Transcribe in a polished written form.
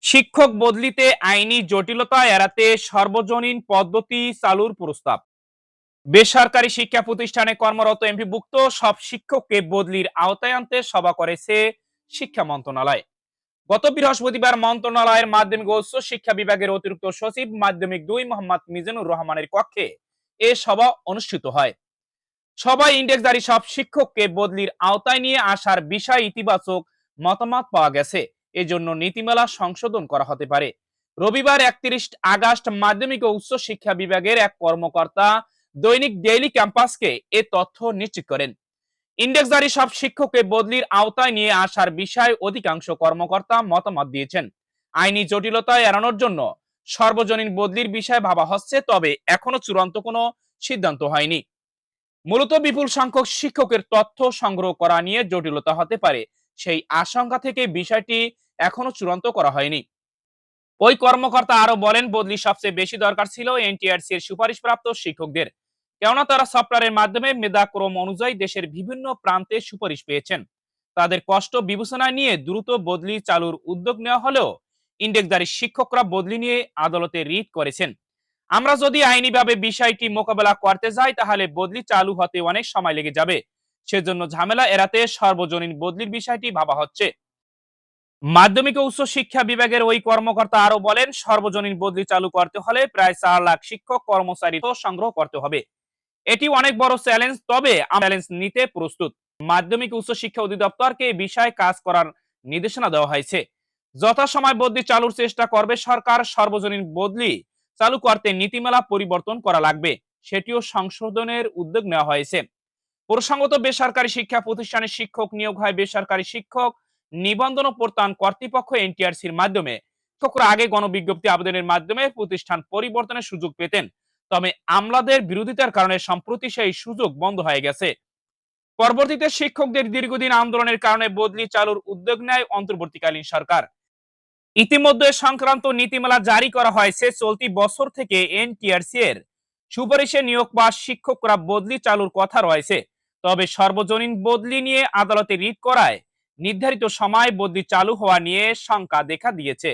শিক্ষক বদলিতে আইনি জটিলতা এড়াতে সর্বজনীন পদ্ধতি চালুর প্রস্তাব। বেসরকারি শিক্ষা প্রতিষ্ঠানে কর্মরত এমপিভুক্ত সব শিক্ষককে বদলির আওতায় আনতে সভা করেছে শিক্ষা মন্ত্রণালয়। গত বৃহস্পতিবার মন্ত্রণালয়ের মাধ্যমিক ও উচ্চ শিক্ষা বিভাগের অতিরিক্ত সচিব মাধ্যমিক 2 মোহাম্মদ মিজানুর রহমানের কক্ষে এ সভা অনুষ্ঠিত হয়। সভায় ইন্ডেক্সধারী সব শিক্ষককে বদলির আওতায় নিয়ে আসার বিষয়ে ইতিবাচক মতামত পাওয়া গেছে। এজন্য নীতিমালা সংশোধন করা হতে পারে। রবিবার 31 আগস্ট মাধ্যমিক ও উচ্চ শিক্ষা বিভাগের এক কর্মকর্তা দৈনিক ডেইলি ক্যাম্পাসকে এ তথ্য নিশ্চিত করেন। ইন্ডেক্সধারী সব শিক্ষককে বদলির আওতায় নিয়ে আসার বিষয়ে অধিকাংশ কর্মকর্তা মতামত দিয়েছেন। আইনি জটিলতা এড়ানোর জন্য সর্বজনীন বদলির বিষয়ে ভাবা হচ্ছে, তবে এখনো চূড়ান্ত কোনো সিদ্ধান্ত হয়নি। মূলত বিপুল সংখ্যক শিক্ষকের তথ্য সংগ্রহ করা নিয়ে জটিলতা হতে পারে, সেই আশঙ্কা থেকে বিষয়টি এখনো চূড়ান্ত করা হয়নি। ওই কর্মকর্তা আরো বলেন, বদলি সবচেয়ে বেশি দরকার ছিল এনটিআরসি এর সুপারিশপ্রাপ্ত শিক্ষকদের, কেননা তারা সফটওয়্যারের মাধ্যমে মেধাক্রম অনুযায়ী দেশের বিভিন্ন প্রান্তে সুপারিশ পেয়েছেন। তাদের কষ্ট বিবেচনায় নিয়ে দ্রুত বদলি চালুর উদ্যোগ নেওয়া হলেও ইন্ডেক্সধারী শিক্ষকরা বদলি নিয়ে আদালতে রিট করেছেন। আমরা যদি আইনিভাবে বিষয়টি মোকাবেলা করতে যাই তাহলে বদলি চালু হতে অনেক সময় লেগে যাবে। সেজন্য ঝামেলা এড়াতে সর্বজনীন বদলির বিষয়টি ভাবা হচ্ছে। মাধ্যমিক ও উচ্চ শিক্ষা বিভাগের ওই কর্মকর্তা আরো বলেন, সর্বজনীন বদলি চালু করতে হলে প্রায় 4 লাখ শিক্ষক কর্মচারী সংগ্রহ করতে হবে। এটি অনেক বড় চ্যালেঞ্জ, তবে আমরা চ্যালেঞ্জ নিতে প্রস্তুত। মাধ্যমিক উচ্চ শিক্ষা অধিদপ্তরকে এই বিষয়ে কাজ করার নির্দেশনা দেওয়া হয়েছে। যথাসময় বদলি চালুর চেষ্টা করবে সরকার। সর্বজনীন বদলি চালু করতে নীতিমালা পরিবর্তন করা লাগবে, সেটিও সংশোধনের উদ্যোগ নেওয়া হয়েছে। প্রসঙ্গত, বেসরকারি শিক্ষা প্রতিষ্ঠানে শিক্ষক নিয়োগ হয় বেসরকারি শিক্ষক নিবন্ধন ও প্রত্যয়ন কর্তৃপক্ষ এনটিআরসির মাধ্যমে। শিক্ষকরা আগে গণবিজ্ঞপ্তি আবেদনের মাধ্যমে প্রতিষ্ঠান পরিবর্তনের সুযোগ পেতেন, তবে আমলাদের বিরোধিতার কারণে সম্প্রতি সেই সুযোগ বন্ধ হয়ে গেছে। পরবর্তীতে শিক্ষকদের দীর্ঘদিন আন্দোলনের কারণে বদলি চালুর উদ্যোগ নেয় অন্তর্বর্তীকালীন সরকার। ইতিমধ্যে সংক্রান্ত নীতিমালা জারি করা হয়েছে। চলতি বছর থেকে এনটিআরসি এর সুপারিশে নিয়োগ পাওয়া শিক্ষকরা বদলি চালুর কথা রয়েছে, তবে সর্বজনীন বদলি নিয়ে আদালতে রিট করায় নির্ধারিত সময় বদলি চালু হওয়া নিয়ে শঙ্কা দেখা দিয়েছে।